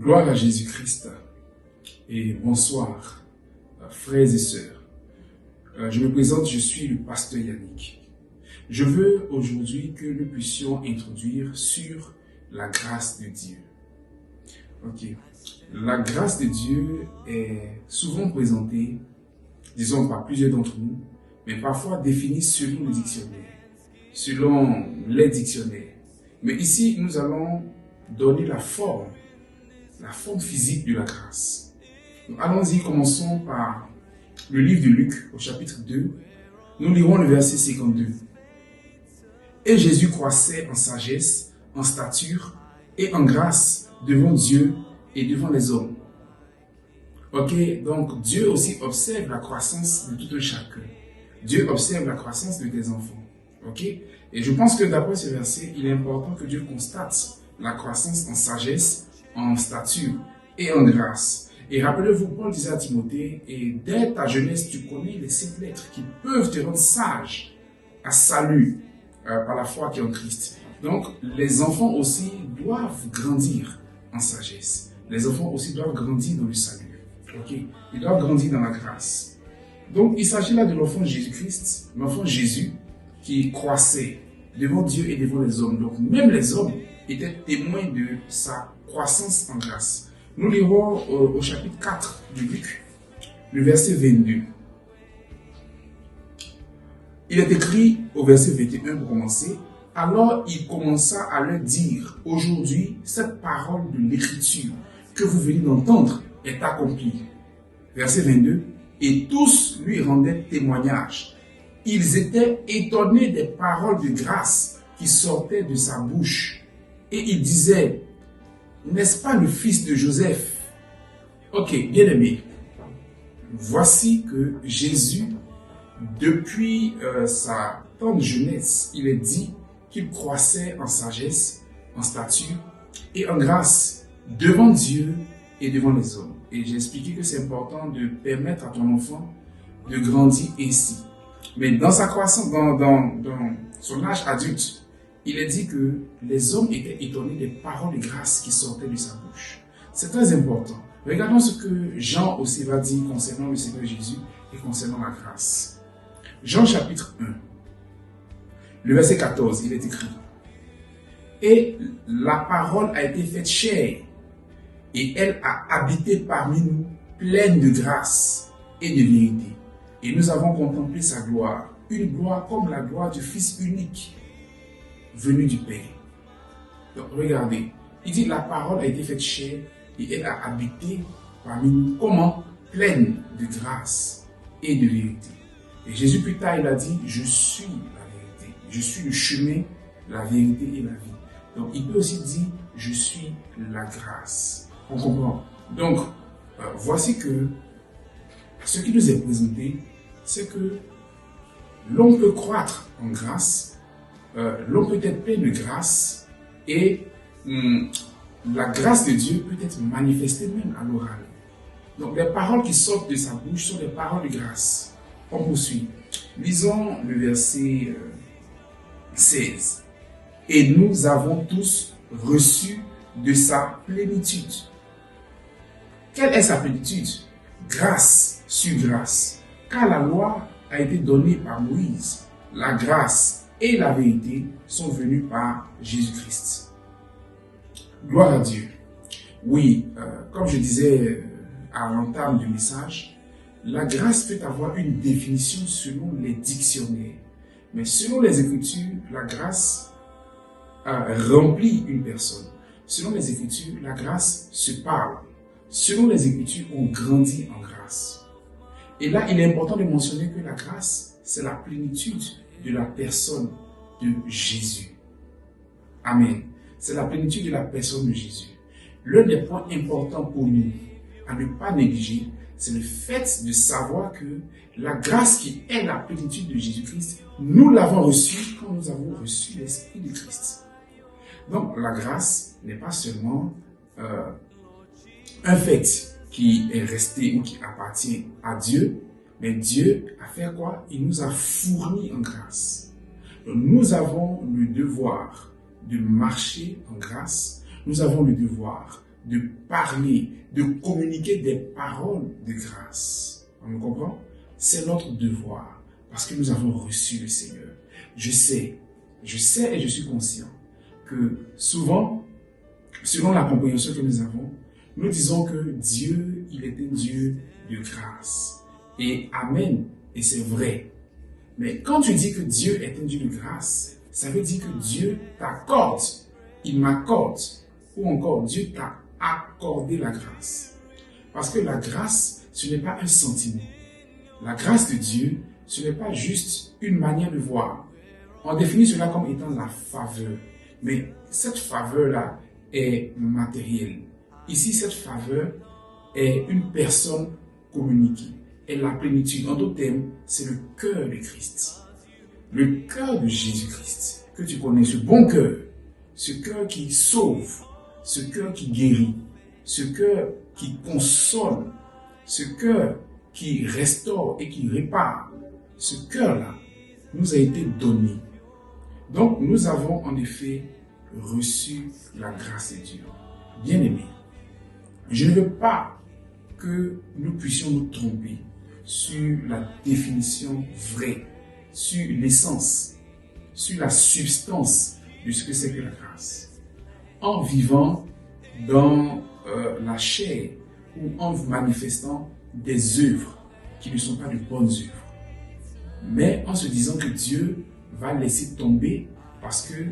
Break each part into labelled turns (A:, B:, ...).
A: Gloire à Jésus-Christ et bonsoir, frères et sœurs. Je me présente, je suis le pasteur Yannick. Je veux aujourd'hui que nous puissions introduire sur la grâce de Dieu. Ok. La grâce de Dieu est souvent présentée, disons par plusieurs d'entre nous, mais parfois définie selon le dictionnaire, selon les dictionnaires. Mais ici, nous allons donner la forme physique de la grâce. Donc, allons-y, commençons par le livre de Luc, au chapitre 2. Nous lirons le verset 52. Et Jésus croissait en sagesse, en stature et en grâce devant Dieu et devant les hommes. Ok, donc Dieu aussi observe la croissance de tout un chacun. Dieu observe la croissance de tes enfants. Ok, et je pense que d'après ce verset, il est important que Dieu constate la croissance en sagesse, en stature et en grâce. Et rappelez-vous, Paul disait à Timothée, et dès ta jeunesse, tu connais les 7 lettres qui peuvent te rendre sage à salut par la foi qui est en Christ. Donc, les enfants aussi doivent grandir en sagesse. Les enfants aussi doivent grandir dans le salut. Okay? Ils doivent grandir dans la grâce. Donc, il s'agit là de l'enfant Jésus-Christ, l'enfant Jésus, qui croissait devant Dieu et devant les hommes. Donc, même les hommes étaient témoins de sa croissance en grâce. Nous lirons au chapitre 4 de Luc, le verset 22. Il est écrit au verset 21 pour commencer. Alors il commença à leur dire, aujourd'hui, cette parole de l'écriture que vous venez d'entendre est accomplie. Verset 22. Et tous lui rendaient témoignage. Ils étaient étonnés des paroles de grâce qui sortaient de sa bouche. Et ils disaient, n'est-ce pas le fils de Joseph? Ok, bien aimé. Voici que Jésus, depuis sa tendre jeunesse, il est dit qu'il croissait en sagesse, en stature et en grâce devant Dieu et devant les hommes. Et j'ai expliqué que c'est important de permettre à ton enfant de grandir ainsi. Mais dans sa croissance, dans son âge adulte, il est dit que les hommes étaient étonnés des paroles de grâce qui sortaient de sa bouche. C'est très important. Regardons ce que Jean aussi va dire concernant le Seigneur Jésus et concernant la grâce. Jean chapitre 1, le verset 14, il est écrit. Et la parole a été faite chair, et elle a habité parmi nous, pleine de grâce et de vérité. Et nous avons contemplé sa gloire, une gloire comme la gloire du Fils unique, venu du Père. Donc regardez, il dit la parole a été faite chair et elle a habité parmi nous. Comment? Pleine de grâce et de vérité. Et Jésus plus tard il a dit, je suis la vérité, je suis le chemin, la vérité et la vie. Donc il peut aussi dire, je suis la grâce. On comprend? Donc voici que ce qui nous est présenté, c'est que l'on peut croître en grâce, l'on peut être plein de grâce et la grâce de Dieu peut être manifestée même à l'oral. Donc les paroles qui sortent de sa bouche sont des paroles de grâce. On poursuit. Lisons le verset 16. Et nous avons tous reçu de sa plénitude. Quelle est sa plénitude? Grâce sur grâce. Car la loi a été donnée par Moïse. La grâce et la vérité sont venues par Jésus-Christ. Gloire à Dieu. Oui, comme je disais à l'entame du message, la grâce peut avoir une définition selon les dictionnaires. Mais selon les Écritures, la grâce remplit une personne. Selon les Écritures, la grâce se parle. Selon les Écritures, on grandit en grâce. Et là, il est important de mentionner que la grâce, c'est la plénitude de la personne de Jésus. Amen. C'est la plénitude de la personne de Jésus. L'un des points importants pour nous, à ne pas négliger, c'est le fait de savoir que la grâce qui est la plénitude de Jésus-Christ, nous l'avons reçue quand nous avons reçu l'Esprit de Christ. Donc la grâce n'est pas seulement un fait qui est resté ou qui appartient à Dieu, mais Dieu a fait quoi? Il nous a fourni en grâce. Donc, nous avons le devoir de marcher en grâce, nous avons le devoir de parler, de communiquer des paroles de grâce. On me comprend? C'est notre devoir parce que nous avons reçu le Seigneur. Je sais et je suis conscient que souvent, selon la compréhension que nous avons, nous disons que Dieu, il est un Dieu de grâce. Et amen, et c'est vrai. Mais quand tu dis que Dieu est un Dieu de grâce, ça veut dire que Dieu t'accorde, il m'accorde, ou encore Dieu t'a accordé la grâce. Parce que la grâce, ce n'est pas un sentiment. La grâce de Dieu, ce n'est pas juste une manière de voir. On définit cela comme étant la faveur. Mais cette faveur-là est matérielle. Ici, cette faveur est une personne communiquée. Est la plénitude. En d'autres termes, c'est le cœur de Christ. Le cœur de Jésus-Christ. Que tu connais, ce bon cœur. Ce cœur qui sauve. Ce cœur qui guérit. Ce cœur qui console. Ce cœur qui restaure et qui répare. Ce cœur-là nous a été donné. Donc, nous avons en effet reçu la grâce de Dieu. Bien-aimés, je ne veux pas que nous puissions nous tromper sur la définition vraie, sur l'essence, sur la substance de ce que c'est que la grâce. En vivant dans la chair ou en manifestant des œuvres qui ne sont pas de bonnes œuvres, mais en se disant que Dieu va laisser tomber parce que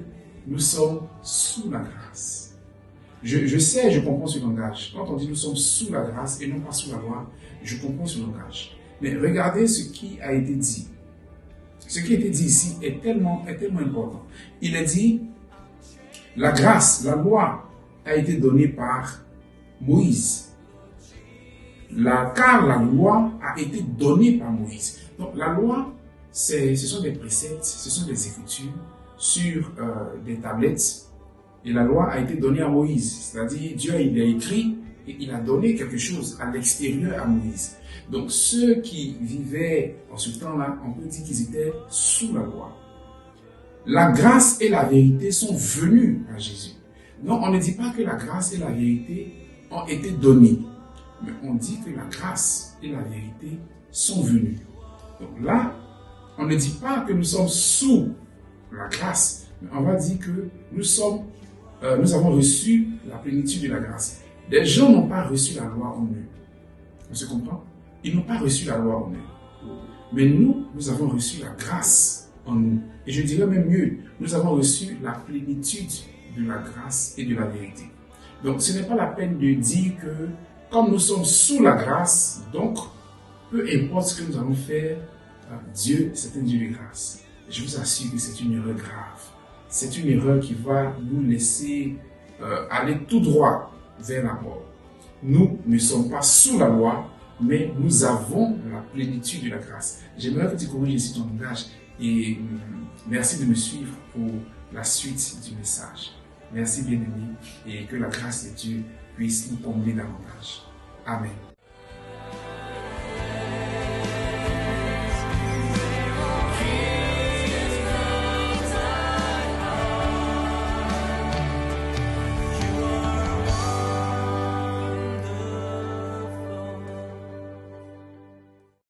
A: nous sommes sous la grâce. Je sais, je comprends ce langage. Quand on dit nous sommes sous la grâce et non pas sous la loi, je comprends ce langage. Mais regardez ce qui a été dit. Ce qui a été dit ici est tellement important. Il est dit, la grâce, la loi a été donnée par Moïse. Car la loi a été donnée par Moïse. Donc la loi, ce sont des préceptes, ce sont des écritures sur des tablettes. Et la loi a été donnée à Moïse. C'est-à-dire, Dieu il a écrit et il a donné quelque chose à l'extérieur à Moïse. Donc ceux qui vivaient en ce temps-là, on peut dire qu'ils étaient sous la loi. La grâce et la vérité sont venues à Jésus. Donc on ne dit pas que la grâce et la vérité ont été données. Mais on dit que la grâce et la vérité sont venues. Donc là, on ne dit pas que nous sommes sous la grâce, mais on va dire que nous avons reçu la plénitude de la grâce. Les gens n'ont pas reçu la loi en eux. On se comprend? Ils n'ont pas reçu la loi en eux. Mais nous avons reçu la grâce en nous. Et je dirais même mieux, nous avons reçu la plénitude de la grâce et de la vérité. Donc ce n'est pas la peine de dire que comme nous sommes sous la grâce, donc peu importe ce que nous allons faire, Dieu, c'est un Dieu de grâce. Et je vous assure que c'est une erreur grave. C'est une erreur qui va nous laisser aller tout droit vers la mort. Nous ne sommes pas sous la loi, mais nous avons la plénitude de la grâce. J'aimerais que tu corriges ici ton langage et merci de me suivre pour la suite du message. Merci bien-aimé et que la grâce de Dieu puisse nous combler davantage. Amen.